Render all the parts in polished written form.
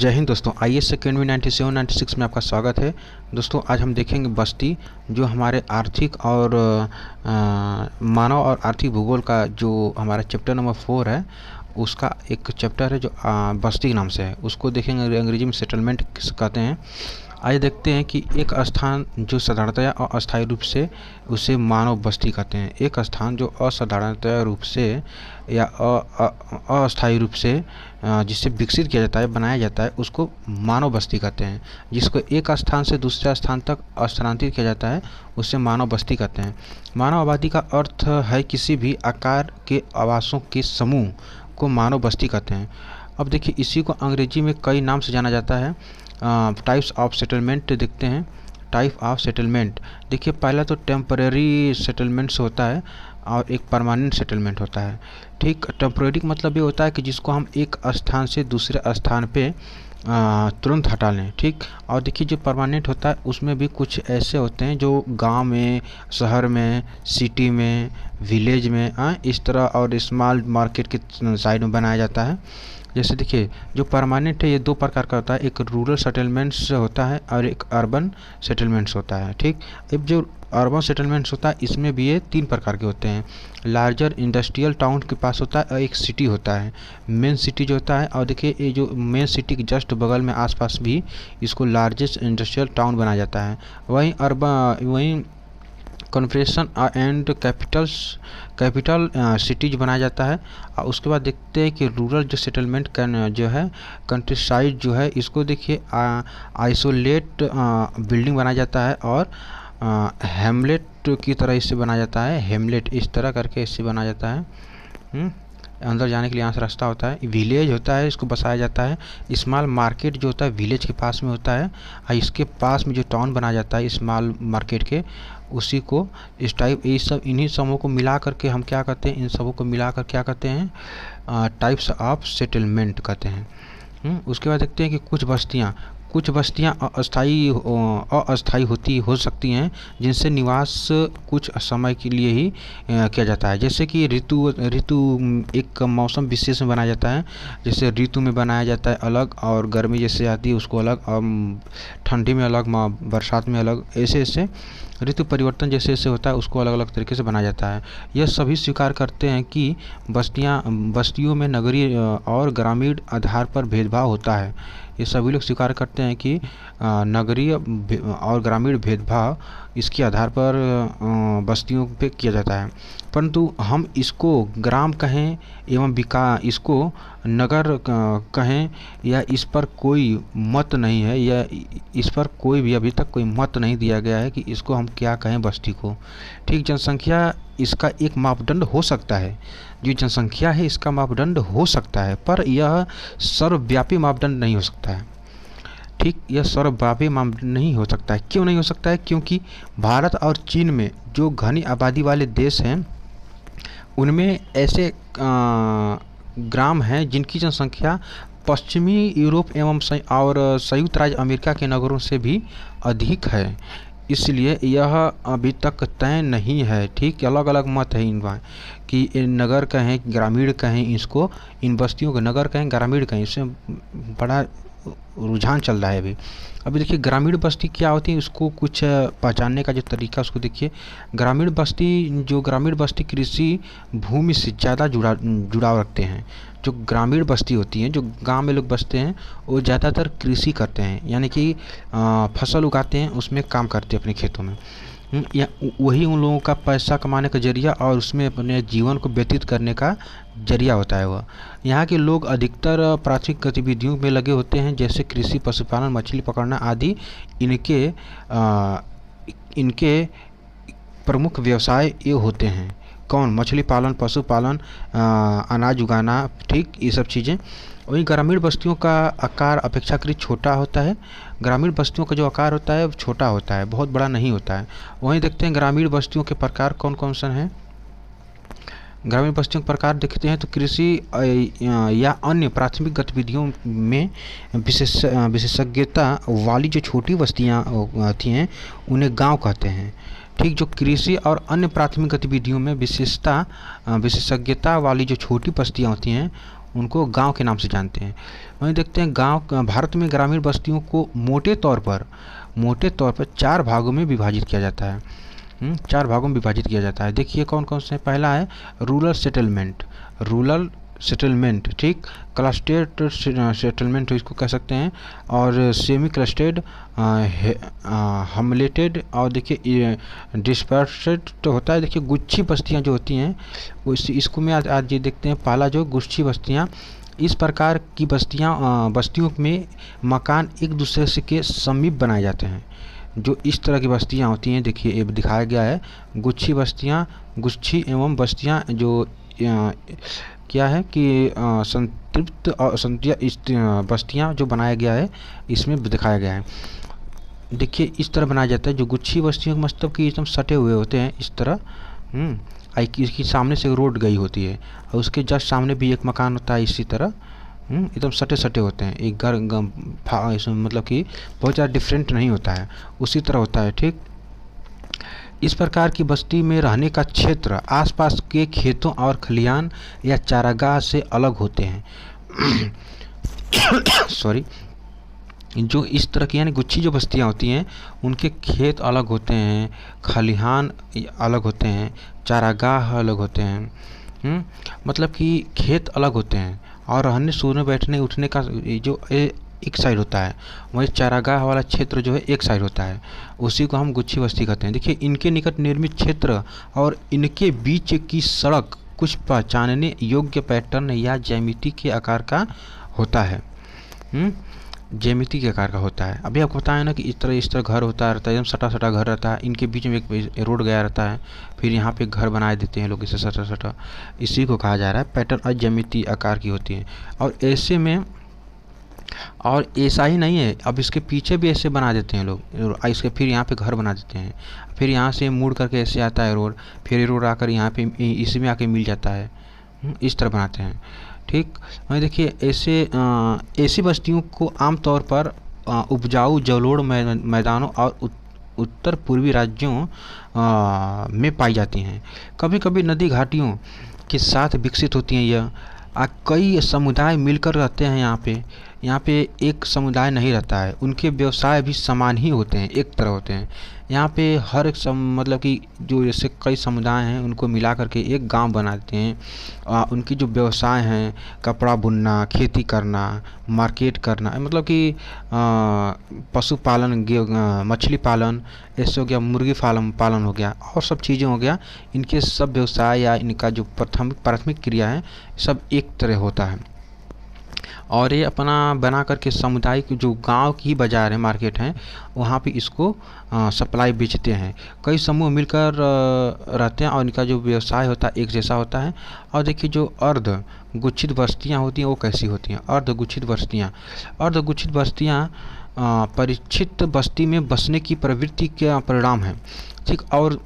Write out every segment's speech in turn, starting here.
जय हिंद दोस्तों। IAS academy 97-96 में आपका स्वागत है। दोस्तों आज हम देखेंगे बस्ती, जो हमारे आर्थिक और मानव और आर्थिक भूगोल का जो हमारा चैप्टर नंबर 4 है, उसका एक चैप्टर है जो बस्ती के नाम से है। उसको देखेंगे, अंग्रेजी में सेटलमेंट कहते हैं। आइए देखते हैं कि एक स्थान जो साधारणतया और अस्थायी रूप से, उसे मानव बस्ती कहते हैं। एक स्थान जो असाधारणतया रूप से या अस्थायी रूप से जिससे विकसित किया जाता है, बनाया जाता है, उसको मानव बस्ती कहते हैं। जिसको एक स्थान से दूसरे स्थान तक स्थानांतरित किया जाता है, उसे मानव बस्ती कहते हैं। मानव आबादी का अर्थ है किसी भी आकार के आवासों के समूह को मानव बस्ती कहते हैं। अब देखिए, इसी को अंग्रेजी में कई नाम से जाना जाता है। टाइप्स ऑफ सेटलमेंट देखते हैं। टाइप ऑफ सेटलमेंट देखिए, पहला तो टेम्परेरी सेटलमेंट्स होता है और एक परमानेंट सेटलमेंट होता है। ठीक, टेम्परेरी मतलब ये होता है कि जिसको हम एक स्थान से दूसरे स्थान पे तुरंत हटा लें। ठीक, और देखिए जो परमानेंट होता है उसमें भी कुछ ऐसे होते हैं जो गांव में, शहर में, सिटी में, विलेज में, इस तरह और स्मॉल मार्केट के साइड में बनाया जाता है। जैसे देखिए, जो परमानेंट है ये दो प्रकार का होता है। एक रूरल सेटलमेंट्स होता है और एक अर्बन सेटलमेंट्स होता है। ठीक, अब जो अर्बन सेटलमेंट्स होता है इसमें भी ये तीन प्रकार के होते हैं। लार्जर इंडस्ट्रियल टाउन के पास होता है और एक सिटी होता है, मेन सिटी जो होता है। और देखिए, ये जो मेन सिटी के जस्ट बगल में आसपास भी इसको लार्जेस्ट इंडस्ट्रियल टाउन बनाया जाता है। वहीं कॉन्फ्रेशन एंड कैपिटल सिटीज बनाया जाता है। और उसके बाद देखते हैं कि रूरल जो सेटलमेंट जो है, कंट्री साइड जो है, इसको देखिए आइसोलेट बिल्डिंग बनाया जाता है और हेमलेट की तरह इससे बनाया जाता है। हेमलेट इस तरह करके इससे बनाया जाता है। अंदर जाने के लिए यहाँ से रास्ता होता है। विलेज होता है, इसको बसाया जाता है। स्मॉल मार्केट जो होता है विलेज के पास में होता है, और इसके पास में जो टाउन बनाया जाता है स्मॉल मार्केट के, उसी को इस टाइप, ये सब इन्हीं समूह को मिला करके हम क्या कहते हैं, इन सबों को मिलाकर क्या कहते हैं, टाइप्स ऑफ सेटलमेंट कहते हैं। उसके बाद देखते हैं कि कुछ बस्तियाँ अस्थायी हो सकती हैं, जिनसे निवास कुछ समय के लिए ही किया जाता है। जैसे कि ऋतु एक मौसम विशेष में बनाया जाता है। जैसे ऋतु में बनाया जाता है अलग, और गर्मी जैसे आती है उसको अलग, और ठंडी में अलग, बरसात में अलग, ऐसे ऐसे ऋतु परिवर्तन जैसे जैसे होता है उसको अलग अलग तरीके से बनाया जाता है। यह सभी स्वीकार करते हैं कि बस्तियों में नगरीय और ग्रामीण आधार पर भेदभाव होता है। ये सभी लोग स्वीकार करते हैं कि नगरीय और ग्रामीण भेदभाव इसके आधार पर बस्तियों पे किया जाता है। परंतु हम इसको ग्राम कहें एवं इसको नगर कहें, या इस पर कोई मत नहीं है, या इस पर कोई भी अभी तक कोई मत नहीं दिया गया है कि इसको हम क्या कहें बस्ती को। ठीक, जनसंख्या इसका एक मापदंड हो सकता है। जो जनसंख्या है इसका मापदंड हो सकता है, पर यह सर्वव्यापी मापदंड नहीं हो सकता है। ठीक, यह सर्वव्यापी मापदंड नहीं हो सकता है। क्यों नहीं हो सकता है? क्योंकि भारत और चीन में जो घनी आबादी वाले देश हैं, उनमें ऐसे ग्राम हैं जिनकी जनसंख्या पश्चिमी यूरोप एवं संयुक्त राज्य अमेरिका के नगरों से भी अधिक है। इसलिए यह अभी तक तय नहीं है। ठीक, अलग अलग मत है इनका कि नगर कहें ग्रामीण कहें, इसको इन बस्तियों को नगर कहें ग्रामीण कहें, इसमें बड़ा रुझान चल रहा है अभी देखिए, ग्रामीण बस्ती क्या होती है, उसको कुछ पहचानने का जो तरीका उसको देखिए। ग्रामीण बस्ती कृषि भूमि से ज़्यादा जुड़ाव रखते हैं। जो ग्रामीण बस्ती होती हैं, जो गांव में लोग बसते हैं, वो ज़्यादातर कृषि करते हैं, यानी कि फसल उगाते हैं, उसमें काम करते हैं अपने खेतों में। या वही उन लोगों का पैसा कमाने का जरिया और उसमें अपने जीवन को व्यतीत करने का जरिया होता है वह। यहाँ के लोग अधिकतर प्राथमिक गतिविधियों में लगे होते हैं, जैसे कृषि, पशुपालन, मछली पकड़ना आदि। इनके प्रमुख व्यवसाय ये होते हैं। कौन? मछली पालन, पशुपालन, अनाज उगाना। ठीक, ये सब चीज़ें। वहीं ग्रामीण बस्तियों का आकार अपेक्षाकृत छोटा होता है। ग्रामीण बस्तियों का जो आकार होता है वो छोटा होता है, बहुत बड़ा नहीं होता है। वहीं देखते हैं ग्रामीण बस्तियों के प्रकार कौन कौन से हैं। ग्रामीण बस्तियों के प्रकार देखते हैं तो कृषि या अन्य प्राथमिक गतिविधियों में विशेषज्ञता वाली जो छोटी बस्तियाँ होती हैं, उन्हें गांव कहते हैं। ठीक, जो कृषि और अन्य प्राथमिक गतिविधियों में विशेषज्ञता वाली जो छोटी बस्तियाँ होती हैं, उनको गांव के नाम से जानते हैं। वहीं देखते हैं गांव भारत में ग्रामीण बस्तियों को मोटे तौर पर 4 भागों में विभाजित किया जाता है। 4 भागों में विभाजित किया जाता है। देखिए कौन कौन से। पहला है रूरल सेटलमेंट, ठीक, क्लस्टर्ड सेटलमेंट इसको कह सकते हैं, और सेमी क्लस्टर्ड, हमलेटेड, और देखिए डिस्पर्सेड तो होता है। देखिए गुच्छी बस्तियां जो होती हैं वो इसको में आज ये देखते हैं। पहला जो गुच्छी बस्तियां, इस प्रकार की बस्तियों में मकान एक दूसरे से के समीप बनाए जाते हैं। जो इस तरह की बस्तियां होती हैं, देखिए ये दिखाया गया है, गुच्छी एवं बस्तियां जो क्या है कि संतृप्त और बस्तियां जो बनाया गया है इसमें दिखाया गया है। देखिए इस तरह बनाया जाता है। जो गुच्छी बस्तियों का मतलब कि एकदम सटे हुए होते हैं इस तरह। इसकी सामने से रोड गई होती है और उसके जस्ट सामने भी एक मकान होता है इसी तरह। एकदम सटे होते हैं। एक घर मतलब कि बहुत ज़्यादा डिफरेंट नहीं होता है, उसी तरह होता है, ठीक। इस प्रकार की बस्ती में रहने का क्षेत्र आसपास के खेतों और खलिहान या चारागाह से अलग होते हैं। सॉरी। जो इस तरह की यानी गुच्छी जो बस्तियां होती हैं उनके खेत अलग होते हैं, खलिहान अलग होते हैं, चारागाह अलग होते हैं। मतलब कि खेत अलग होते हैं और रहने सोने बैठने उठने का जो एक साइड होता है, वहीं चारागाह वाला क्षेत्र जो है एक साइड होता है। उसी को हम गुच्छी बस्ती कहते हैं। देखिए इनके निकट निर्मित क्षेत्र और इनके बीच की सड़क कुछ पहचानने योग्य पैटर्न या ज्यामिति के आकार का होता है। ज्यामिति के आकार का होता है। अभी आपको बताया ना कि इस तरह घर होता रहता है, एकदम सटा घर रहता है, इनके बीच में एक रोड गया रहता है, फिर यहाँ पे घर बनाए देते हैं लोग इसे सटा। इसी को कहा जा रहा है पैटर्न और ज्यामिति आकार की होती है। और ऐसे में और ऐसा ही नहीं है, अब इसके पीछे भी ऐसे बना देते हैं लोग, इसके फिर यहाँ पे घर बना देते हैं, फिर यहाँ से मुड़ करके ऐसे आता है रोड, फिर ये रोड आकर यहाँ पे इसी में आके मिल जाता है। इस तरह बनाते हैं, ठीक। वहीं देखिए ऐसी बस्तियों को आमतौर पर उपजाऊ जलोढ़ मैदानों और उत्तर पूर्वी राज्यों में पाई जाती हैं। कभी कभी नदी घाटियों के साथ विकसित होती हैं। यह कई समुदाय मिलकर रहते हैं। यहाँ पे एक समुदाय नहीं रहता है, उनके व्यवसाय भी समान ही होते हैं, एक तरह होते हैं। यहाँ पे हर एक मतलब कि जो जैसे कई समुदाय हैं उनको मिला करके एक गांव बनाते हैं। उनकी जो व्यवसाय हैं, कपड़ा बुनना, खेती करना, मार्केट करना, मतलब कि पशुपालन, मछली पालन, ऐसे हो गया, मुर्गी पालन हो गया, और सब चीज़ें हो गया। इनके सब व्यवसाय या इनका जो प्राथमिक क्रिया है सब एक तरह होता है। और ये अपना बना करके सामुदायिक जो गांव की बाज़ार है, मार्केट है, वहाँ पे इसको सप्लाई बेचते हैं। कई समूह मिलकर रहते हैं और इनका जो व्यवसाय होता है एक जैसा होता है। और देखिए जो अर्ध गुच्छित बस्तियाँ होती हैं वो कैसी होती हैं। अर्ध गुच्छित बस्तियाँ परिचित बस्ती में बसने की प्रवृत्ति का परिणाम है, ठीक। और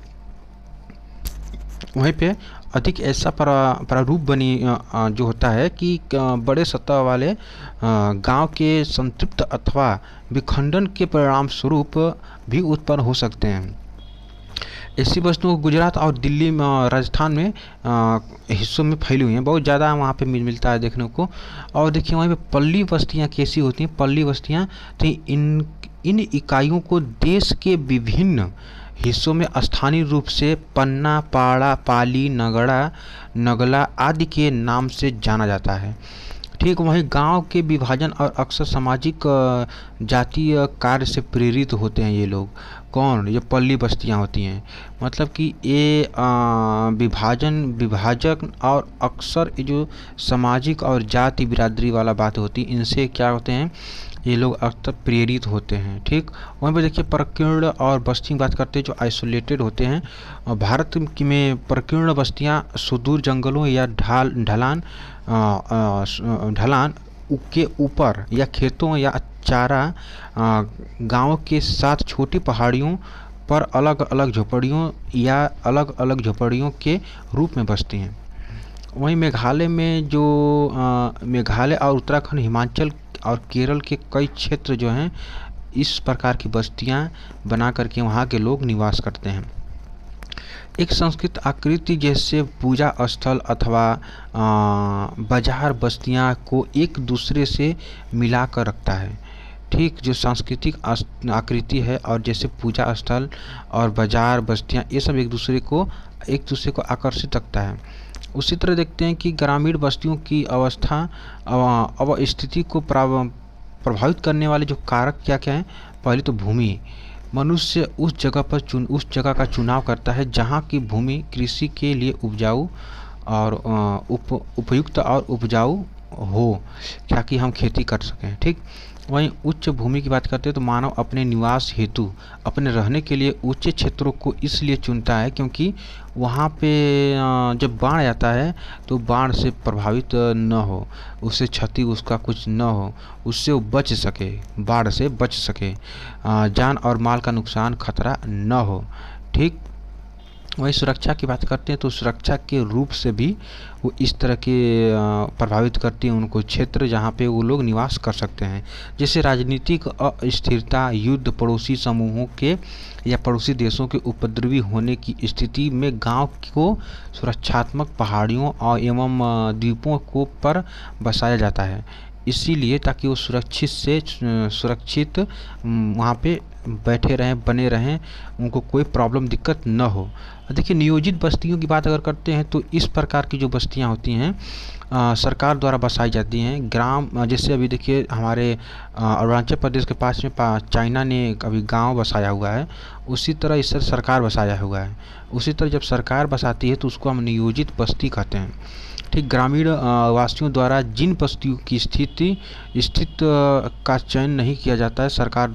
वहीं पे अधिक ऐसा प्रारूप बनी जो होता है कि बड़े सतह वाले गांव के संतृप्त अथवा विखंडन के परिणाम स्वरूप भी उत्पन्न हो सकते हैं। ऐसी वस्तुओं गुजरात और दिल्ली में, राजस्थान में हिस्सों में फैली हुई हैं, बहुत ज़्यादा वहाँ पे मिलता है देखने को। और देखिए वहीं पे पल्ली बस्तियाँ कैसी होती हैं। पल्ली बस्तियाँ तो इन इकाइयों को देश के विभिन्न हिस्सों में स्थानीय रूप से पन्ना, पाड़ा, पाली, नगला आदि के नाम से जाना जाता है, ठीक। वहीं गांव के विभाजन और अक्सर सामाजिक जातीय कार्य से प्रेरित होते हैं ये लोग। कौन? ये पल्ली बस्तियां होती हैं। मतलब कि ये विभाजक और अक्सर ये जो सामाजिक और जाति बिरादरी वाला बात होती है, इनसे क्या होते हैं, ये लोग अक्सर प्रेरित होते हैं, ठीक। वहीं पर देखिए प्रकीर्ण और बस्ती की बात करते हैं जो आइसोलेटेड होते हैं। भारत में प्रकीर्ण बस्तियां सुदूर जंगलों या ढलान के ऊपर या खेतों या चारा गांवों के साथ छोटी पहाड़ियों पर अलग अलग झोपड़ियों के रूप में बसती हैं। वहीं मेघालय में जो मेघालय और उत्तराखंड, हिमाचल और केरल के कई क्षेत्र जो हैं इस प्रकार की बस्तियां बना करके वहाँ के लोग निवास करते हैं। एक संस्कृत आकृति जैसे पूजा स्थल अथवा बाजार बस्तियां को एक दूसरे से मिलाकर रखता है। ठीक, जो सांस्कृतिक आकृति है और जैसे पूजा स्थल और बाजार बस्तियां, ये सब एक दूसरे को आकर्षित रखता है। उसी तरह देखते हैं कि ग्रामीण बस्तियों की स्थिति को प्रभावित करने वाले जो कारक क्या क्या हैं। पहले तो भूमि। मनुष्य उस जगह का चुनाव करता है जहाँ की भूमि कृषि के लिए उपजाऊ और उपयुक्त और उपजाऊ हो, ताकि हम खेती कर सकें। ठीक, वहीं उच्च भूमि की बात करते हैं तो मानव अपने निवास हेतु, अपने रहने के लिए उच्च क्षेत्रों को इसलिए चुनता है क्योंकि वहाँ पे जब बाढ़ आता है तो बाढ़ से प्रभावित न हो, उससे क्षति उसका कुछ न हो, उससे वो बच सके, बाढ़ से बच सके, जान और माल का नुकसान खतरा न हो। ठीक, वही सुरक्षा की बात करते हैं तो सुरक्षा के रूप से भी वो इस तरह के प्रभावित करती है उनको क्षेत्र जहाँ पे वो लोग निवास कर सकते हैं। जैसे राजनीतिक अस्थिरता, युद्ध, पड़ोसी समूहों के या पड़ोसी देशों के उपद्रवी होने की स्थिति में गांव को सुरक्षात्मक पहाड़ियों और एवं द्वीपों को पर बसाया जाता है, इसीलिए ताकि वो सुरक्षित वहाँ पे बैठे रहें, बने रहें, उनको कोई प्रॉब्लम दिक्कत न हो। देखिए, नियोजित बस्तियों की बात अगर करते हैं तो इस प्रकार की जो बस्तियां होती हैं सरकार द्वारा बसाई जाती हैं। ग्राम, जैसे अभी देखिए हमारे अरुणाचल प्रदेश के पास में चाइना ने अभी गांव बसाया हुआ है, उसी तरह इस तरह सरकार बसाया हुआ है। उसी तरह जब सरकार बसाती है तो उसको हम नियोजित बस्ती कहते हैं। ठीक, ग्रामीण वासियों द्वारा जिन बस्तियों की स्थित का चयन नहीं किया जाता है, सरकार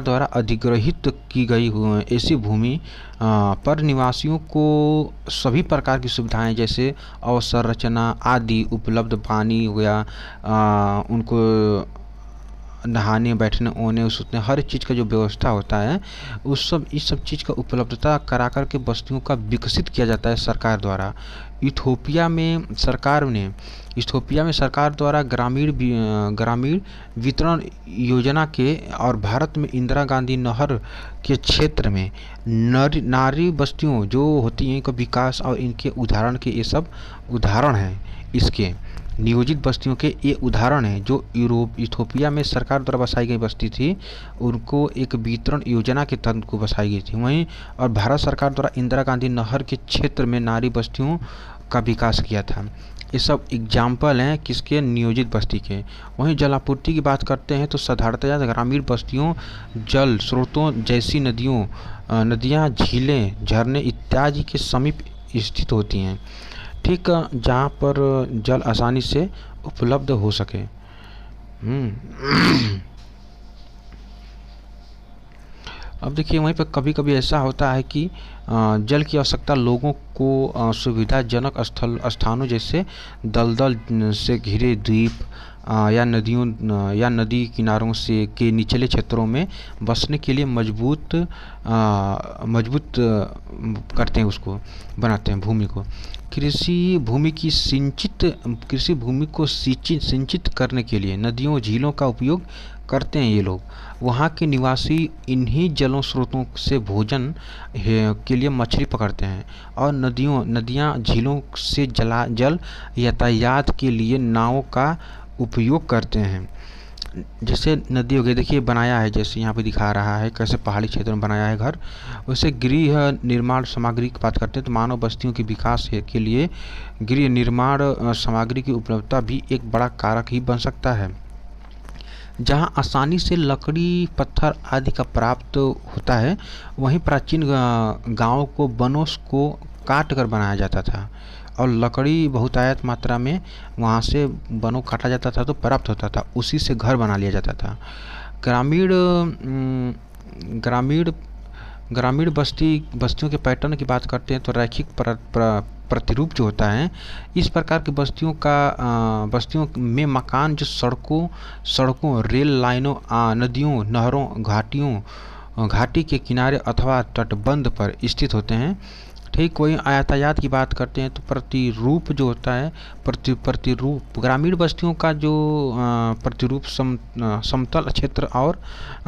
द्वारा अधिग्रहित की गई ऐसी भूमि पर निवासियों को सभी प्रकार की सुविधाएं जैसे अवसंरचना आदि उपलब्ध, पानी हो गया, उनको नहाने, बैठने, ओने, सुतने, हर चीज़ का जो व्यवस्था होता है इस सब चीज़ का उपलब्धता करा कर के बस्तियों का विकसित किया जाता है सरकार द्वारा। इथोपिया में सरकार द्वारा ग्रामीण वितरण योजना के और भारत में इंदिरा गांधी नहर के क्षेत्र में नारी बस्तियों जो होती हैं इनका विकास और इनके उदाहरण के ये सब उदाहरण हैं। इसके नियोजित बस्तियों के ये उदाहरण हैं जो इथोपिया में सरकार द्वारा बसाई गई बस्ती थी, उनको एक वितरण योजना के तहत को बसाई गई थी। वहीं और भारत सरकार द्वारा इंदिरा गांधी नहर के क्षेत्र में नारी बस्तियों का विकास किया था। ये सब एग्जाम्पल हैं किसके, नियोजित बस्ती के। वहीं जल आपूर्ति की बात करते हैं तो साधारणतया ग्रामीण बस्तियों जल स्रोतों जैसी नदियाँ, झीलें, झरने इत्यादि के समीप स्थित होती हैं। ठीक, जहाँ पर जल आसानी से उपलब्ध हो सके। अब देखिए, वहीं पर कभी कभी ऐसा होता है कि जल की आवश्यकता लोगों को सुविधाजनक स्थानों जैसे दलदल से घिरे द्वीप या नदी किनारों से के निचले क्षेत्रों में बसने के लिए मजबूत करते हैं, उसको बनाते हैं भूमि को। कृषि भूमि को सिंचित करने के लिए नदियों, झीलों का उपयोग करते हैं ये लोग। वहाँ के निवासी इन्हीं जलों स्रोतों से भोजन के लिए मछली पकड़ते हैं और नदियाँ, झीलों से जल यातायात के लिए नावों का उपयोग करते हैं। जैसे नदी हो गई, देखिए बनाया है, जैसे यहाँ पे दिखा रहा है कैसे पहाड़ी क्षेत्र में बनाया है घर। वैसे गृह निर्माण सामग्री की बात करते हैं तो मानव बस्तियों के विकास के लिए गृह निर्माण सामग्री की उपलब्धता भी एक बड़ा कारक ही बन सकता है। जहाँ आसानी से लकड़ी, पत्थर आदि का प्राप्त होता है, वहीं प्राचीन गाँवों को वनों को काट कर बनाया जाता था और लकड़ी बहुतायत मात्रा में वहाँ से वनों काटा जाता था तो प्राप्त होता था, उसी से घर बना लिया जाता था। ग्रामीण बस्तियों के पैटर्न की बात करते हैं तो रैखिक प्रतिरूप जो होता है, इस प्रकार की बस्तियों में मकान जो सड़कों, रेल लाइनों, नदियों, नहरों, घाटी के किनारे अथवा तटबंध पर स्थित होते हैं। ठीक। कोई यातायात की बात करते हैं तो प्रतिरूप जो होता है, प्रतिरूप ग्रामीण बस्तियों का जो प्रतिरूप समतल क्षेत्र और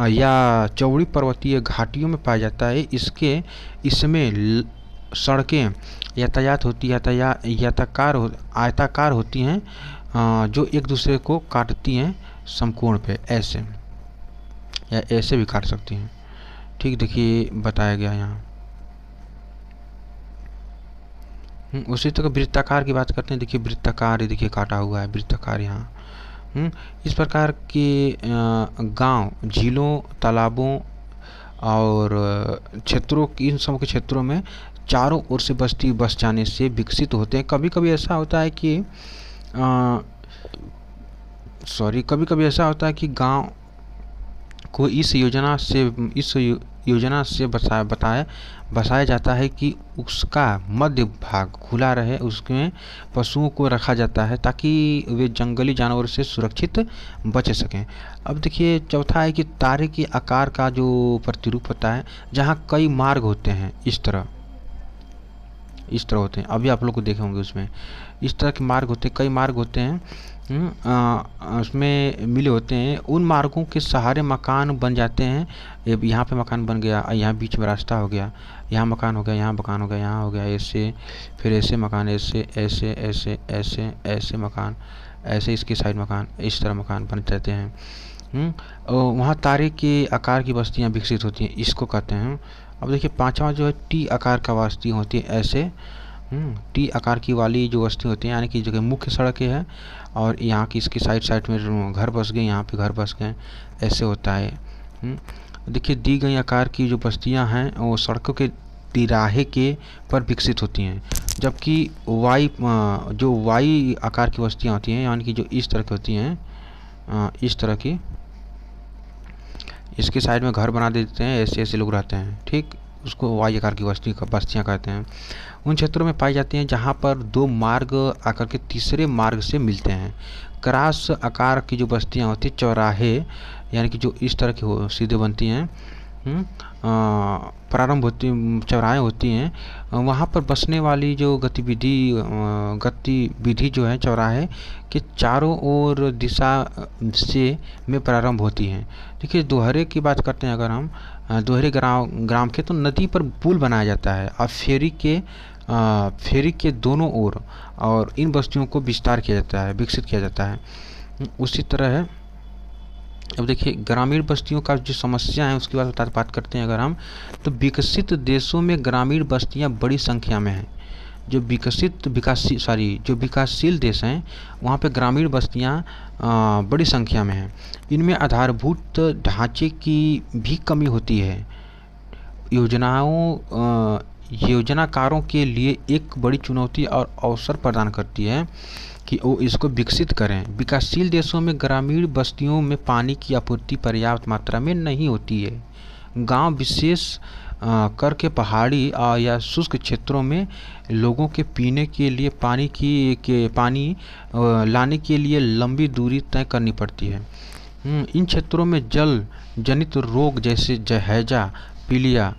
या चौड़ी पर्वतीय घाटियों में पाया जाता है। इसमें सड़कें आयताकार होती हैं, जो एक दूसरे को काटती हैं समकोण पे, ऐसे या ऐसे भी काट सकती हैं। ठीक, देखिए बताया गया यहाँ। उसी तरह वृत्ताकार की बात करते हैं। देखिए वृत्ताकार, ये देखिए काटा हुआ है वृत्ताकार यहाँ। इस प्रकार के गांव झीलों, तालाबों और क्षेत्रों, इन सब के क्षेत्रों में चारों ओर से बस्ती बस जाने से विकसित होते हैं। कभी कभी ऐसा होता है कि गांव को इस योजना से बसाया जाता है कि उसका मध्य भाग खुला रहे, उसमें पशुओं को रखा जाता है ताकि वे जंगली जानवरों से सुरक्षित बच सकें। अब देखिए चौथा है कि तारे के आकार का जो प्रतिरूप होता है, जहाँ कई मार्ग होते हैं, इस तरह होते हैं। अभी आप लोग को देखे होंगे उसमें इस तरह के मार्ग होते हैं, कई मार्ग होते हैं, उसमें मिले होते हैं। उन मार्गों के सहारे मकान बन जाते हैं। यहाँ पे मकान बन गया, यहाँ बीच में रास्ता हो गया, यहाँ मकान हो गया, यहाँ मकान हो गया, यहाँ हो गया, ऐसे, फिर ऐसे मकान, ऐसे ऐसे ऐसे ऐसे ऐसे मकान, ऐसे इसके साइड मकान, इस तरह मकान बन जाते हैं। वहाँ तारे के आकार की बस्तियाँ विकसित होती हैं, इसको कहते हैं। अब देखिए पांचवा जो है टी आकार का बस्ती होती है, ऐसे टी आकार की वाली जो बस्ती होती है, यानी कि जो मुख्य सड़कें हैं और यहाँ की इसकी साइड में घर बस गए, यहाँ पे घर बस गए, ऐसे होता है। देखिए दी गई आकार की जो बस्तियाँ हैं वो सड़कों के तिराहे के पर विकसित होती हैं, जबकि वाई आकार की बस्तियाँ होती हैं, यानी कि जो इस तरह की होती हैं, इस तरह की, इसके साइड में घर बना देते हैं, ऐसे ऐसे लोग रहते हैं। ठीक, उसको वाई आकार की बस्तियाँ कहते हैं। उन क्षेत्रों में पाई जाती हैं जहाँ पर दो मार्ग आकर के तीसरे मार्ग से मिलते हैं। क्रॉस आकार की जो बस्तियाँ होती हैं, चौराहे, यानी कि जो इस तरह की सीधे बनती हैं, चौराहे होती हैं, वहाँ पर बसने वाली जो गतिविधि जो है चौराहे के चारों ओर दिशा से में प्रारंभ होती हैं। देखिए दोहरे की बात करते हैं अगर हम, दोहरे ग्राम के, तो नदी पर पुल बनाया जाता है और फेरी के दोनों ओर, और इन बस्तियों को विकसित किया जाता है। उसी तरह है। अब देखिए ग्रामीण बस्तियों का जो समस्या है उसकी बात करते हैं अगर हम, तो विकसित देशों में ग्रामीण बस्तियां बड़ी संख्या में हैं। जो विकासशील देश हैं वहाँ पे ग्रामीण बस्तियां बड़ी संख्या में हैं। इनमें आधारभूत ढांचे की भी कमी होती है। योजनाकारों के लिए एक बड़ी चुनौती और अवसर प्रदान करती है कि वो इसको विकसित करें। विकासशील देशों में ग्रामीण बस्तियों में पानी की आपूर्ति पर्याप्त मात्रा में नहीं होती है। गांव विशेष करके पहाड़ी या शुष्क क्षेत्रों में लोगों के पीने के लिए पानी लाने के लिए लंबी दूरी तय करनी पड़ती है। इन क्षेत्रों में जल जनित रोग जैसे हैजा, पीलिया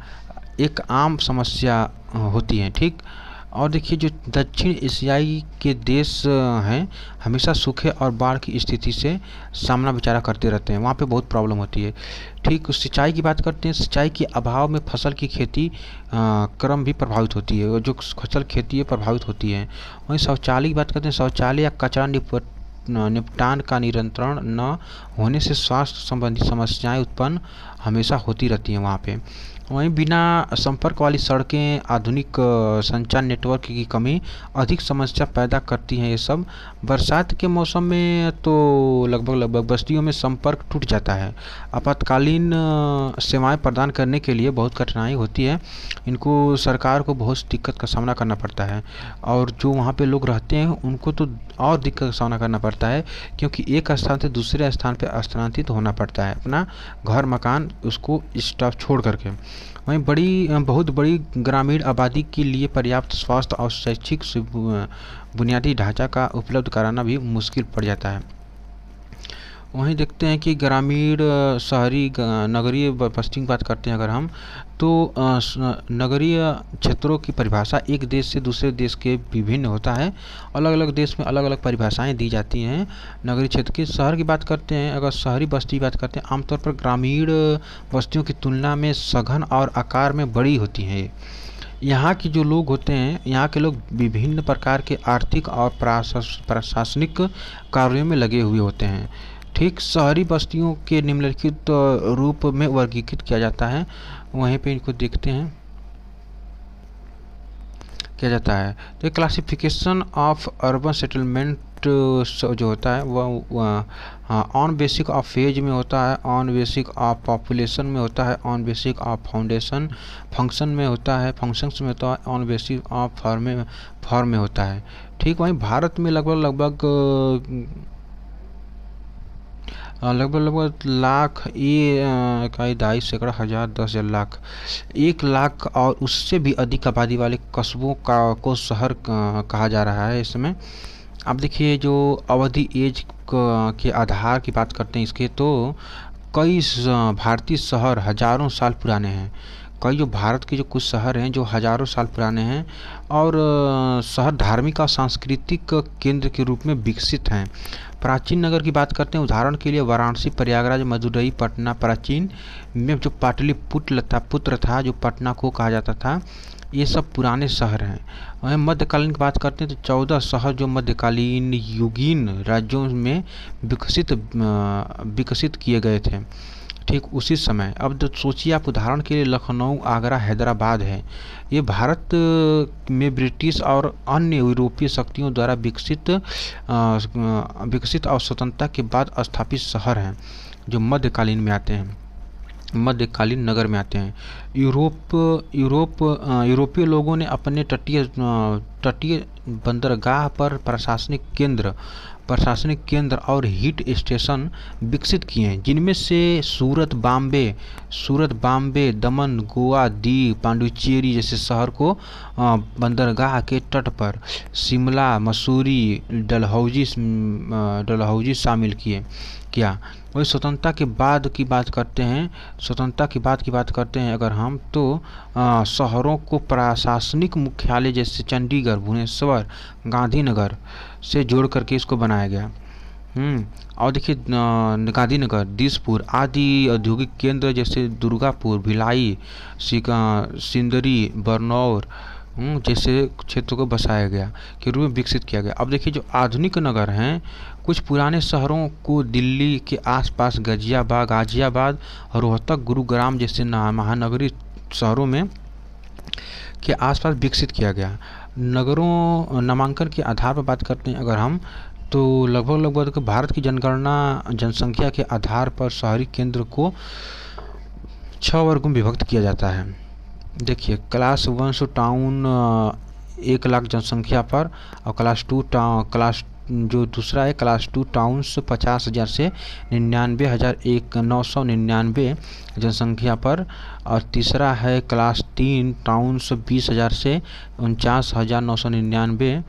एक आम समस्या होती है। ठीक, और देखिए जो दक्षिण एशियाई के देश हैं हमेशा सूखे और बाढ़ की स्थिति से सामना बेचारा करते रहते हैं, वहाँ पे बहुत प्रॉब्लम होती है। ठीक, सिंचाई की बात करते हैं। सिंचाई के अभाव में फसल की खेती क्रम भी प्रभावित होती है, जो फसल खेती है प्रभावित होती है। वहीं शौचालय की बात करते हैं। शौचालय या कचरा निपटान का नियंत्रण न होने से स्वास्थ्य संबंधी समस्याएं उत्पन्न हमेशा होती रहती हैं वहाँ पे। वहीं बिना संपर्क वाली सड़कें, आधुनिक संचार नेटवर्क की कमी अधिक समस्या पैदा करती हैं। ये सब बरसात के मौसम में तो लगभग बस्तियों में संपर्क टूट जाता है। आपातकालीन सेवाएं प्रदान करने के लिए बहुत कठिनाई होती है। इनको सरकार को बहुत दिक्कत का सामना करना पड़ता है, और जो वहाँ पे लोग रहते हैं उनको तो और दिक्कत का सामना करना पड़ता है, क्योंकि एक स्थान से दूसरे स्थान पर स्थानांतरित होना पड़ता है, अपना घर मकान उसको स्टॉप छोड़ करके। वहीं बहुत बड़ी ग्रामीण आबादी के लिए पर्याप्त स्वास्थ्य और शैक्षिक बुनियादी ढांचा का उपलब्ध कराना भी मुश्किल पड़ जाता है। वहीं देखते हैं कि ग्रामीण शहरी नगरीय बस्ती की बात करते हैं अगर हम, तो नगरीय क्षेत्रों की परिभाषा एक देश से दूसरे देश के विभिन्न होता है। अलग अलग देश में अलग अलग परिभाषाएं दी जाती हैं नगरीय क्षेत्र की। शहर की बात करते हैं, अगर शहरी बस्ती की बात करते हैं, आमतौर पर ग्रामीण बस्तियों की तुलना में सघन और आकार में बड़ी होती हैं। यहाँ के जो लोग होते हैं, यहाँ के लोग विभिन्न प्रकार के आर्थिक और प्रशासनिक कार्यों में लगे हुए होते हैं। ठीक, शहरी बस्तियों के निम्नलिखित रूप में वर्गीकृत किया जाता है। वहीं पे इनको देखते हैं किया जाता है। तो क्लासिफिकेशन ऑफ अर्बन सेटलमेंट जो होता है वह ऑन बेसिक ऑफ फेज में होता है, ऑन बेसिक ऑफ पॉपुलेशन में होता है, on basic of foundation function में होता है, फंक्शंस में होता है, ऑन बेसिक ऑफ फॉर्म में होता है। ठीक, वहीं भारत में लगभग लाख, इकाई, दहाई, सैकड़ा, हज़ार, 10,000, लाख, 1 लाख और उससे भी अधिक आबादी वाले कस्बों को शहर कहा जा रहा है इस समय। अब देखिए, जो अवधि एज के आधार की बात करते हैं इसके, तो कई भारतीय शहर हजारों साल पुराने हैं। कई जो भारत के जो कुछ शहर हैं जो हजारों साल पुराने हैं और शहर धार्मिक और सांस्कृतिक केंद्र के रूप में विकसित हैं। प्राचीन नगर की बात करते हैं, उदाहरण के लिए वाराणसी, प्रयागराज, मदुरई, पटना। प्राचीन में जो पाटलिपुत्र था जो पटना को कहा जाता था, ये सब पुराने शहर हैं। वहीं मध्यकालीन की बात करते हैं तो 14 शहर जो मध्यकालीन युगीन राज्यों में विकसित किए गए थे। ठीक उसी समय, अब तो सोचिए आप, उदाहरण के लिए लखनऊ, आगरा, हैदराबाद है। ये भारत में ब्रिटिश और अन्य यूरोपीय शक्तियों द्वारा विकसित और स्वतंत्रता के बाद स्थापित शहर हैं जो मध्यकालीन में आते हैं, मध्यकालीन नगर में आते हैं। यूरोपीय लोगों ने अपने तटीय बंदरगाह पर प्रशासनिक केंद्र और हिट स्टेशन विकसित किए हैं, जिनमें से सूरत, बॉम्बे, दमन, गोवा, दीव, पांडिचेरी जैसे शहर को बंदरगाह के तट पर, शिमला, मसूरी, डलहौजी शामिल किया। वही स्वतंत्रता के बाद की बात करते हैं अगर हम, तो शहरों को प्रशासनिक मुख्यालय जैसे चंडीगढ़, भुवनेश्वर, गांधीनगर से जोड़ करके इसको बनाया गया। और देखिए, गांधीनगर, दिसपुर आदि औद्योगिक केंद्र जैसे दुर्गापुर, भिलाई, सिंदरी, बरनौर जैसे क्षेत्रों को बसाया गया के रूप में विकसित किया गया। अब देखिए, जो आधुनिक नगर हैं, कुछ पुराने शहरों को दिल्ली के आसपास गाजियाबाद, रोहतक, गुरुग्राम जैसे महानगरीय शहरों में के आसपास विकसित किया गया। नगरों नामांकन के आधार पर बात करते हैं अगर हम, तो लगभग भारत की जनगणना जनसंख्या के आधार पर शहरी केंद्र को 6 वर्गों में विभक्त किया जाता है। देखिए, क्लास 1 टाउन 1 लाख जनसंख्या पर, और क्लास 2 टाउन्स 50,000 से 99,999 जनसंख्या पर, और तीसरा है क्लास 3 टाउन्स 20,000 से 49,999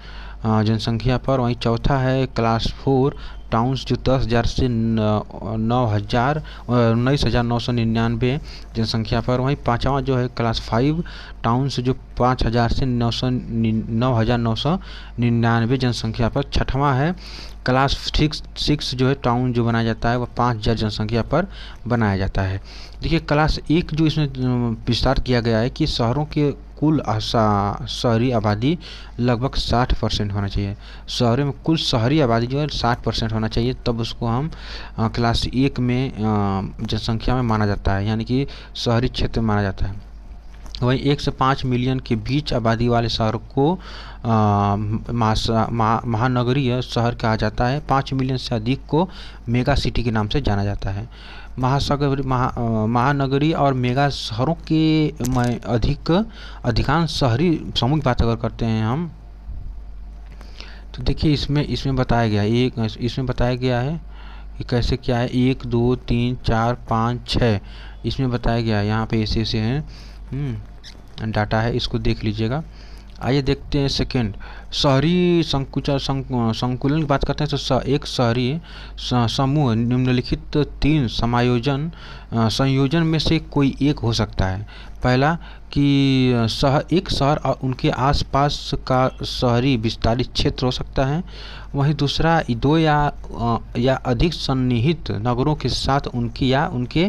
जनसंख्या पर। वहीं चौथा है क्लास 4 टाउन्स जो 10,000 से 19,999 जनसंख्या पर। वहीं पाँचवा जो है क्लास 5 टाउन्स जो 5,000 से 9,999 जनसंख्या पर। छठवां है क्लास 6 जो है टाउन जो बनाया जाता है वह 5,000 जनसंख्या पर बनाया जाता है। देखिए, क्लास 1 जो इसमें विस्तार किया गया है कि शहरों के कुल शहरी आबादी लगभग 60% होना चाहिए। शहरों में कुल शहरी आबादी जो है 60% होना चाहिए, तब उसको हम क्लास 1 में जनसंख्या में माना जाता है, यानी कि शहरी क्षेत्र में माना जाता है। वहीं 1 से 5 मिलियन के बीच आबादी वाले शहर को महानगरीय शहर कहा जाता है। 5 मिलियन से अधिक को मेगा सिटी के नाम से जाना जाता है। महानगरीय और मेगा शहरों के अधिकांश शहरी समूह की बात अगर करते हैं हम, तो देखिए इसमें बताया गया है कि कैसे क्या है। 1, 2, 3, 4, 5, 6 इसमें बताया गया है। यहाँ पे ऐसे हैं, डाटा है, इसको देख लीजिएगा। आइए देखते हैं सेकेंड, शहरी संकुलन की बात करते हैं तो एक शहरी समूह निम्नलिखित तीन संयोजन में से कोई एक हो सकता है। पहला कि एक शहर और उनके आसपास का शहरी विस्तारित क्षेत्र हो सकता है। वहीं दूसरा दो या अधिक सन्निहित नगरों के साथ उनके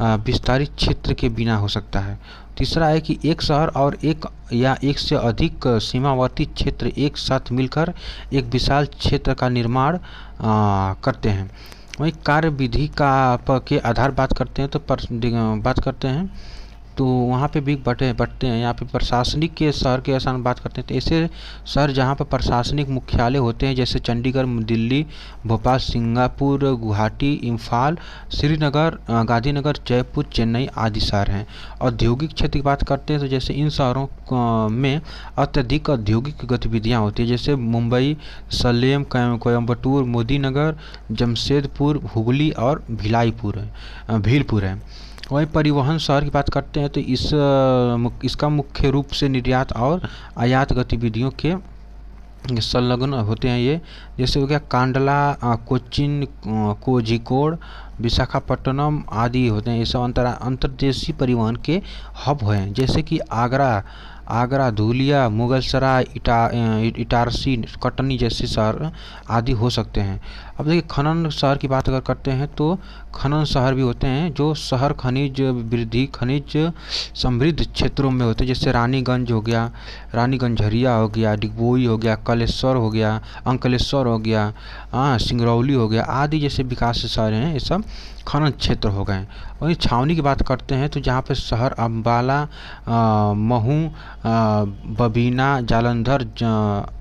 विस्तारित क्षेत्र के बिना हो सकता है। तीसरा है कि एक शहर और एक से अधिक सीमावर्ती क्षेत्र एक साथ मिलकर एक विशाल क्षेत्र का निर्माण करते हैं। वहीं कार्य विधि के आधार बात करते हैं तो वहाँ पे भी बटते हैं। यहाँ पे प्रशासनिक के शहर के आसान बात करते हैं तो ऐसे शहर जहाँ पर प्रशासनिक मुख्यालय होते हैं जैसे चंडीगढ़, दिल्ली, भोपाल, सिंगापुर, गुवाहाटी, इम्फाल, श्रीनगर, गांधीनगर, जयपुर, चेन्नई आदि शहर हैं। औद्योगिक क्षेत्र की बात करते हैं तो जैसे इन शहरों में अत्यधिक औद्योगिक गतिविधियाँ होती है जैसे मुंबई, सलेम, कोयम्बटूर, मोदीनगर, जमशेदपुर, हुगली और भीलपुर है। वहीं परिवहन शहर की बात करते हैं तो इसका मुख्य रूप से निर्यात और आयात गतिविधियों के संलग्न होते हैं। ये जैसे हो गया कांडला, कोचिन, कोझिकोड, विशाखापट्टनम आदि होते हैं। ये सब अंतर्देशीय परिवहन के हब हैं जैसे कि आगरा, धुलिया, मुगलसराय, इटारसी, कटनी जैसे शहर आदि हो सकते हैं। अब देखिए खनन शहर की बात अगर करते हैं तो खनन शहर भी होते हैं जो शहर खनिज समृद्ध क्षेत्रों में होते हैं जैसे रानीगंज झरिया हो गया, डिगबोई हो गया, अंकलेश्वर हो गया, सिंगरौली हो गया आदि जैसे विकास शहर हैं। ये सब खनन क्षेत्र हो गए। वहीं छावनी की बात करते हैं तो जहाँ पे शहर अम्बाला, महू, बबीना, जालंधर,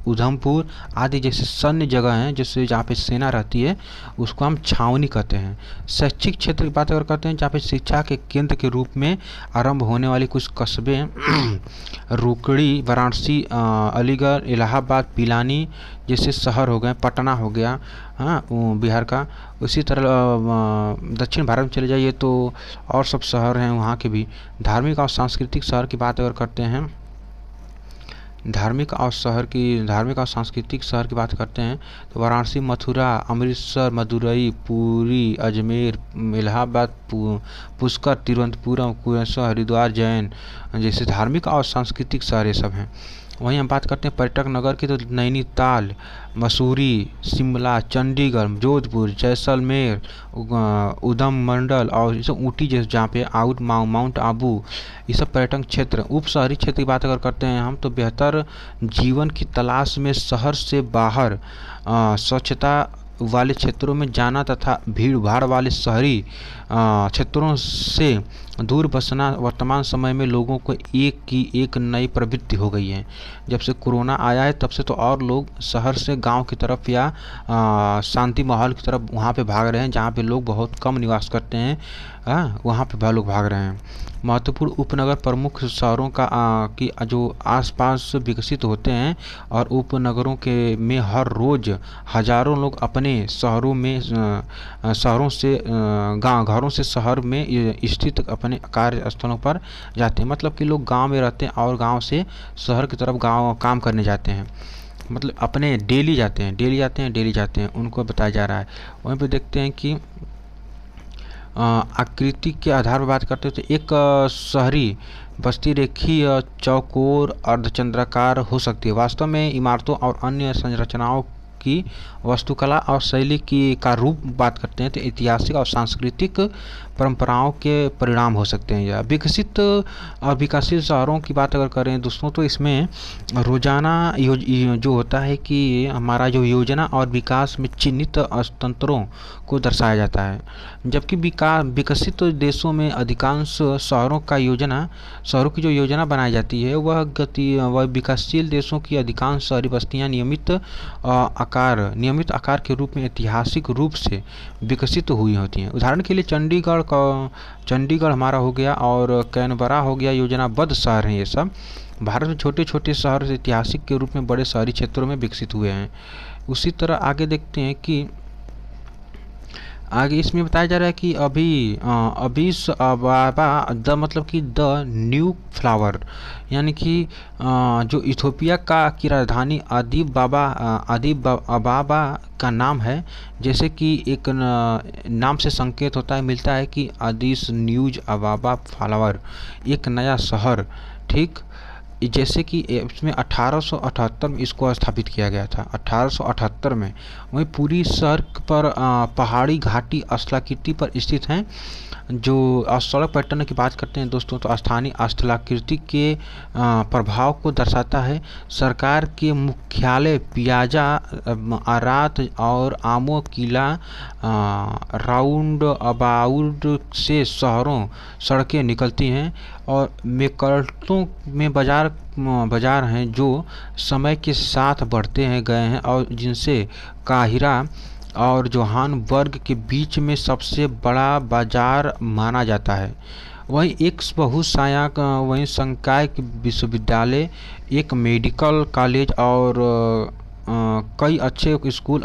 उधमपुर आदि जैसे सैन्य जगह हैं जैसे जहाँ पे सेना रहती है उसको हम छावनी कहते हैं। शैक्षिक क्षेत्र की बात अगर करते हैं जहाँ पे शिक्षा के केंद्र के रूप में आरंभ होने वाली कुछ कस्बे रुकड़ी, वाराणसी, अलीगढ़, इलाहाबाद, पिलानी जैसे शहर हो गए, पटना हो गया बिहार का। उसी तरह दक्षिण भारत में चले जाइए तो और सब शहर हैं वहाँ के भी। धार्मिक और सांस्कृतिक शहर की बात अगर करते हैं धार्मिक और सांस्कृतिक शहर की बात करते हैं तो वाराणसी, मथुरा, अमृतसर, मदुरई, पुरी, अजमेर, इलाहाबाद, पुष्कर, तिरुवनंतपुरम, कुएंसा, हरिद्वार, जैन जैसे धार्मिक और सांस्कृतिक शहर ये सब हैं। वहीं हम बात करते हैं पर्यटक नगर की तो नैनीताल, मसूरी, शिमला, चंडीगढ़, जोधपुर, जैसलमेर, उधम मंडल और ऊटी जैसे जहाँ पे माउंट आबू ये सब पर्यटन क्षेत्र। उप शहरी क्षेत्र की बात अगर करते हैं हम तो बेहतर जीवन की तलाश में शहर से बाहर स्वच्छता वाले क्षेत्रों में जाना तथा भीड़ भाड़ वाले शहरी क्षेत्रों से दूर बसना वर्तमान समय में लोगों को एक नई प्रवृत्ति हो गई है। जब से कोरोना आया है तब से तो और लोग शहर से गांव की तरफ या शांति माहौल की तरफ वहाँ पे भाग रहे हैं जहाँ पे लोग बहुत कम निवास करते हैं, वहाँ पे लोग भाग रहे हैं। महत्वपूर्ण उपनगर प्रमुख शहरों की जो आसपास विकसित होते हैं और उपनगरों के में हर रोज हजारों लोग अपने घरों से शहर में स्थित अपने कार्यस्थलों पर जाते हैं। मतलब कि लोग गांव में रहते हैं और गांव से शहर की तरफ काम करने जाते हैं। मतलब अपने डेली जाते हैं उनको बताया जा रहा है। वहीं पे देखते हैं कि आकृति के आधार पर बात करते हैं तो एक शहरी बस्ती रेखीय, चौकोर, अर्धचंद्राकार हो सकती है। वास्तव में इमारतों और अन्य संरचनाओं की वास्तुकला और शैली का रूप बात करते हैं तो ऐतिहासिक और सांस्कृतिक परंपराओं के परिणाम हो सकते हैं। या विकसित और विकासशील शहरों की बात अगर करें दोस्तों तो इसमें रोजाना जो होता है कि हमारा जो योजना और विकास में चिन्हित तंत्रों को दर्शाया जाता है। जबकि विकसित देशों में अधिकांश शहरों की जो योजना बनाई जाती है वह विकासशील देशों की अधिकांश शहरी बस्तियां नियमित आकार के रूप में ऐतिहासिक रूप से विकसित हुई होती हैं। उदाहरण के लिए चंडीगढ़ हमारा हो गया और कैनबरा हो गया योजनाबद्ध शहर हैं। ये सब भारत में छोटे छोटे शहर ऐतिहासिक के रूप में बड़े शहरी क्षेत्रों में विकसित हुए हैं। उसी तरह आगे देखते हैं कि आगे इसमें बताया जा रहा है कि अबीस अबाबा द मतलब कि द न्यू फ्लावर, यानी कि जो इथोपिया की राजधानी अबाबा का नाम है। जैसे कि एक नाम से संकेत होता है, मिलता है कि अदिस न्यूज अबाबा फ्लावर, एक नया शहर। ठीक, जैसे कि इसमें 1878 में इसको स्थापित किया गया था, 1878 में। वहीं पूरी शहर पर पहाड़ी घाटी स्थलाकृति पर स्थित हैं। जो सड़क पैटर्न की बात करते हैं दोस्तों, तो स्थानीय स्थलाकृति के प्रभाव को दर्शाता है। सरकार के मुख्यालय पियाजा, आरात और आमो किला राउंड अबाउट से शहरों सड़कें निकलती हैं, और मेकल्टों में बाजार हैं जो समय के साथ बढ़ते हैं गए हैं, और जिनसे काहिरा और जोहानबर्ग के बीच में सबसे बड़ा बाजार माना जाता है। वहीं एक बहुसंख्यक वहीं संकाय विश्वविद्यालय, एक मेडिकल कॉलेज और कई अच्छे स्कूल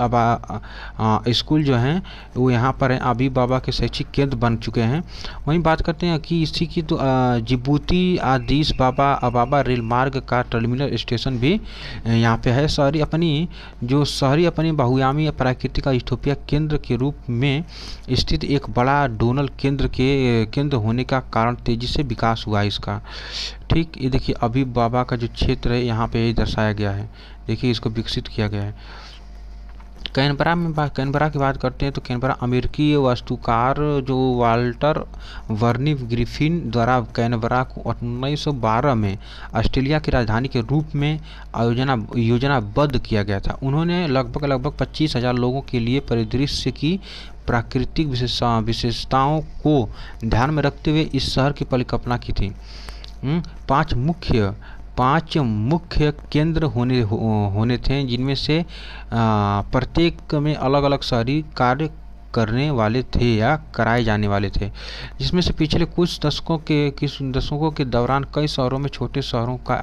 जो हैं वो यहाँ पर हैं, अबी बाबा के शैक्षिक केंद्र बन चुके हैं। वहीं बात करते हैं कि इसी की तो जिबूती आदिस बाबा अबाबा रेल मार्ग का टर्मिनल स्टेशन भी यहाँ पे है। शहरी अपनी बहुआयामी प्राकृतिक इथोपिया केंद्र के रूप में स्थित एक बड़ा डोनल केंद्र होने का कारण तेजी से विकास हुआ है इसका। ठीक, ये देखिए अबी बाबा का जो क्षेत्र है यहाँ पे दर्शाया गया है। देखिए इसको विकसित किया गया है। कैनबरा की बात करते हैं तो कैनबरा अमेरिकी वास्तुकार जो वाल्टर वर्नी ग्रिफिन द्वारा कैनबरा को 1912 में ऑस्ट्रेलिया की राजधानी के रूप में योजनाबद्ध किया गया था। उन्होंने लगभग 25,000 लोगों के लिए परिदृश्य की प्राकृतिक विशेषताओं को ध्यान में रखते हुए इस शहर की परिकल्पना की थी। पांच मुख्य केंद्र होने थे, जिनमें से प्रत्येक में अलग अलग शहरी कार्य करने वाले थे या कराए जाने वाले थे, जिसमें से पिछले कुछ दशकों के दौरान कई शहरों में छोटे शहरों का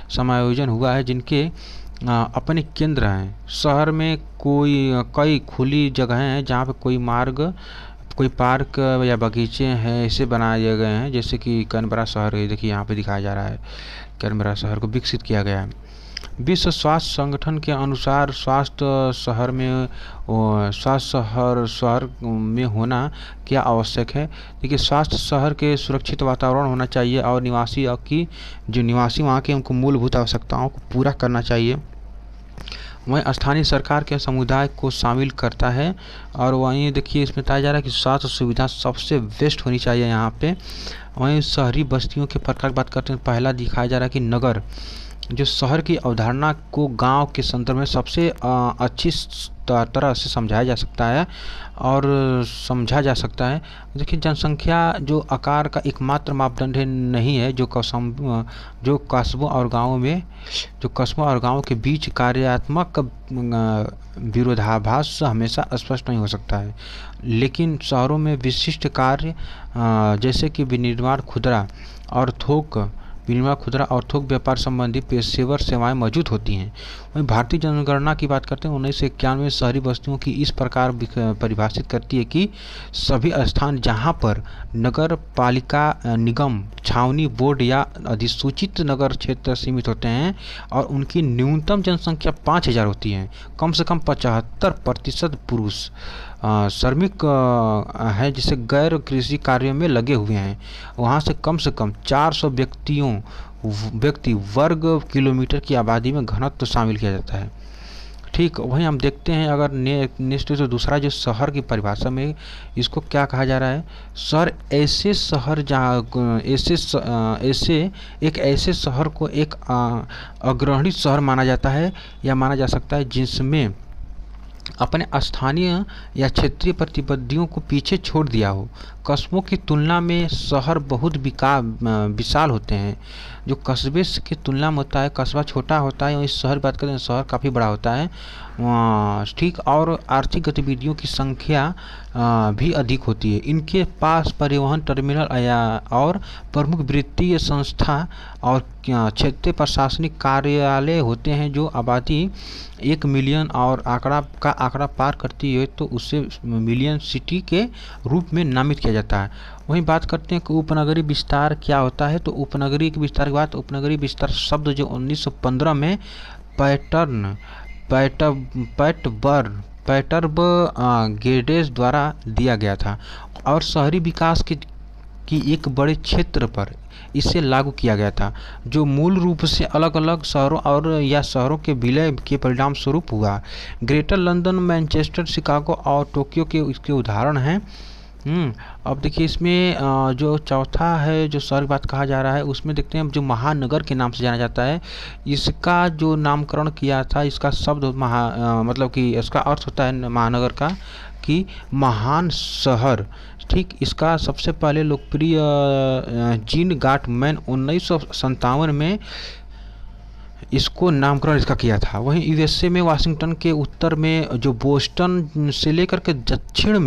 समायोजन हुआ है, जिनके अपने केंद्र हैं। शहर में कई खुली जगहें हैं जहाँ पे कोई पार्क या बगीचे हैं, ऐसे बनाए गए हैं। जैसे कि कैनबरा शहर है, देखिए यहाँ पे दिखाया जा रहा है, कैनबरा शहर को विकसित किया गया है। विश्व स्वास्थ्य संगठन के अनुसार स्वास्थ्य शहर में होना क्या आवश्यक है। देखिए स्वास्थ्य शहर के सुरक्षित वातावरण होना चाहिए, और निवासी वहाँ के उनको मूलभूत आवश्यकताओं को पूरा करना चाहिए। वहीं स्थानीय सरकार के समुदाय को शामिल करता है, और वहीं देखिए इसमें बताया जा रहा है कि स्वास्थ्य सुविधा सबसे बेस्ट होनी चाहिए यहाँ पे। वहीं शहरी बस्तियों के प्रकार की बात करते हैं, पहला दिखाया जा रहा है कि नगर, जो शहर की अवधारणा को गांव के संदर्भ में सबसे अच्छी तरह से समझा जा सकता है। देखिए जनसंख्या जो आकार का एकमात्र मापदंड नहीं है, जो कस्बों और गांवों के बीच कार्यात्मक विरोधाभास हमेशा स्पष्ट नहीं हो सकता है। लेकिन शहरों में विशिष्ट कार्य जैसे कि विनिर्माण, खुदरा और थोक व्यापार संबंधी पेशेवर सेवाएं मौजूद होती हैं। वहीं भारतीय जनगणना की बात करते हैं, 1991 में शहरी बस्तियों की इस प्रकार परिभाषित करती है कि सभी स्थान जहां पर नगर पालिका निगम, छावनी बोर्ड या अधिसूचित नगर क्षेत्र सीमित होते हैं और उनकी न्यूनतम जनसंख्या 5,000 होती है, कम से कम 75% पुरुष श्रमिक हैं, जिसे गैर कृषि कार्यों में लगे हुए हैं, वहाँ से कम 400 व्यक्ति वर्ग किलोमीटर की आबादी में घनत्व शामिल किया जाता है। ठीक, वहीं हम देखते हैं अगर नेक्स्ट तो दूसरा जो शहर की परिभाषा में इसको क्या कहा जा रहा है। शहर ऐसे शहर जहाँ ऐसे शहर को एक अग्रणी शहर माना जाता है या माना जा सकता है जिसमें अपने स्थानीय या क्षेत्रीय प्रतिबंधियों को पीछे छोड़ दिया हो। कस्बों की तुलना में शहर बहुत विशाल होते हैं। जो कस्बे की तुलना में होता है, कस्बा छोटा होता है, इस शहर की बात करें शहर काफ़ी बड़ा होता है। ठीक, और आर्थिक गतिविधियों की संख्या भी अधिक होती है। इनके पास परिवहन टर्मिनल या और प्रमुख वित्तीय संस्था और क्षेत्रीय प्रशासनिक कार्यालय होते हैं। जो आबादी 1 मिलियन और आंकड़ा पार करती है तो उसे मिलियन सिटी के रूप में नामित किया जाता है। वहीं बात करते हैं कि उपनगरीय विस्तार क्या होता है। तो उपनगरीय के विस्तार की बात, उपनगरीय विस्तार शब्द जो 1915 में पैटर्ब गेडेज द्वारा दिया गया था और शहरी विकास की एक बड़े क्षेत्र पर इसे लागू किया गया था, जो मूल रूप से अलग अलग शहरों और या शहरों के विलय के परिणाम स्वरूप हुआ। ग्रेटर लंदन, मैनचेस्टर, शिकागो और टोक्यो के इसके उदाहरण हैं। अब देखिए इसमें जो चौथा है जो शहर की बात कहा जा रहा है, उसमें देखते हैं जो महानगर के नाम से जाना जाता है। इसका जो नामकरण किया था, इसका शब्द मतलब कि इसका अर्थ होता है महानगर का कि महान शहर। ठीक, इसका सबसे पहले लोकप्रिय जीन गार्टमैन 1957 में इसको नामकरण इसका किया था। वहीं यूएसए में वाशिंगटन के उत्तर में जो बोस्टन से लेकर के दक्षिण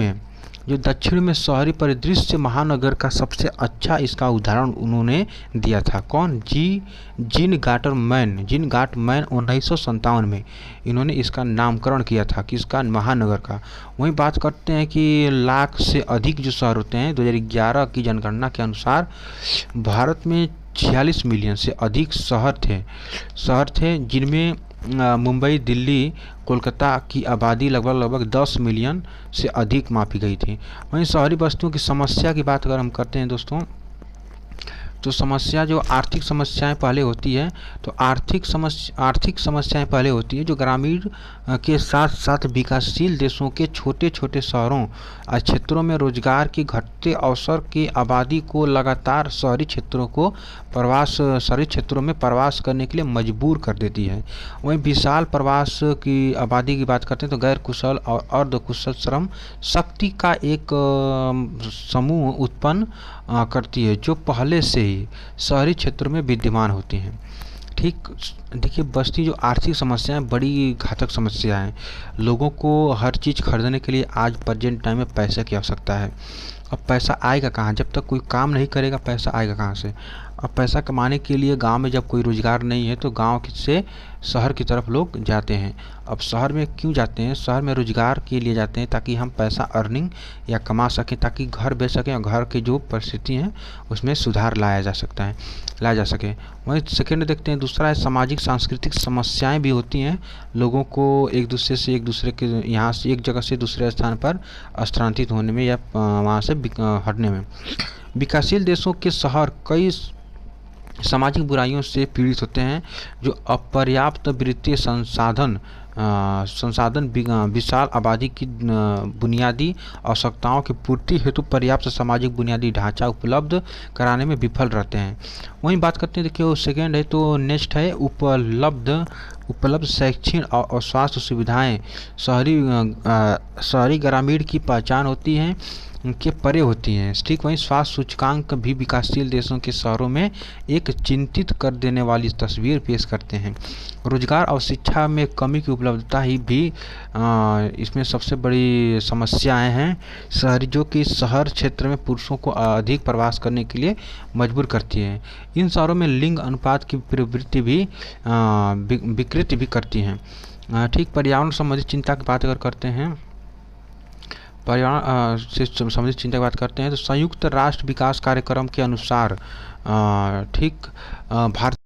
में शहरी परिदृश्य महानगर का सबसे अच्छा इसका उदाहरण उन्होंने दिया था। कौन? जीन गार्टमैन 1957 में इन्होंने इसका नामकरण किया था कि इसका महानगर का। वहीं बात करते हैं कि लाख से अधिक जो शहर होते हैं, 2011 की जनगणना के अनुसार भारत में 46 मिलियन से अधिक शहर थे जिनमें मुंबई, दिल्ली, कोलकाता की आबादी लगभग 10 मिलियन से अधिक मापी गई थी। वहीं शहरी बस्तियों की समस्या की बात अगर हम करते हैं दोस्तों, तो समस्या जो आर्थिक समस्याएं पहले होती है, तो आर्थिक समस्याएं पहले होती है जो ग्रामीण के साथ साथ विकासशील देशों के छोटे छोटे शहरों और क्षेत्रों में रोजगार की घटते अवसर की आबादी को लगातार शहरी क्षेत्रों में प्रवास करने के लिए मजबूर कर देती है। वहीं विशाल प्रवास की आबादी की बात करते हैं तो गैर कुशल और अर्धकुशल श्रम शक्ति का एक समूह उत्पन्न करती है जो पहले से ही शहरी क्षेत्रों में विद्यमान होती हैं। ठीक, देखिए बस्ती जो आर्थिक समस्याएं बड़ी घातक समस्या है। लोगों को हर चीज़ खरीदने के लिए आज प्रेजेंट टाइम में पैसे की आवश्यकता है। अब पैसा आएगा कहाँ? जब तक कोई काम नहीं करेगा पैसा आएगा कहाँ से? अब पैसा कमाने के लिए गांव में जब कोई रोजगार नहीं है तो गांव से शहर की तरफ लोग जाते हैं। अब शहर में क्यों जाते हैं? शहर में रोजगार के लिए जाते हैं ताकि हम पैसा अर्निंग या कमा सकें, ताकि घर बेच सकें और घर की जो परिस्थिति हैं उसमें सुधार लाया जा सके। वहीं सेकेंड देखते हैं, दूसरा है सामाजिक सांस्कृतिक समस्याएं भी होती हैं। लोगों को एक दूसरे के यहाँ से एक जगह से दूसरे स्थान पर स्थानांतरित होने में या वहाँ से हटने में। विकासशील देशों के शहर कई सामाजिक बुराइयों से पीड़ित होते हैं, जो अपर्याप्त वित्तीय संसाधन, विशाल आबादी की बुनियादी आवश्यकताओं की पूर्ति हेतु पर्याप्त सामाजिक बुनियादी ढांचा उपलब्ध कराने में विफल रहते हैं। वहीं बात करते हैं, देखिए वो सेकेंड है तो नेक्स्ट है उपलब्ध शैक्षणिक और स्वास्थ्य सुविधाएं शहरी ग्रामीण की पहचान होती हैं के परे होती हैं। ठीक, वहीं स्वास्थ्य सूचकांक भी विकासशील देशों के शहरों में एक चिंतित कर देने वाली तस्वीर पेश करते हैं। रोजगार और शिक्षा में कमी की उपलब्धता ही भी इसमें सबसे बड़ी समस्याएं हैं। जो कि शहर क्षेत्र में पुरुषों को अधिक प्रवास करने के लिए मजबूर करती है। इन शहरों में लिंग अनुपात की प्रवृत्ति भी विकृति भी करती हैं। ठीक, पर्यावरण संबंधित चिंता की बात अगर करते हैं, पर्यावरण से संबंधित चिंता की बात करते हैं तो संयुक्त राष्ट्र विकास कार्यक्रम के अनुसार ठीक भारत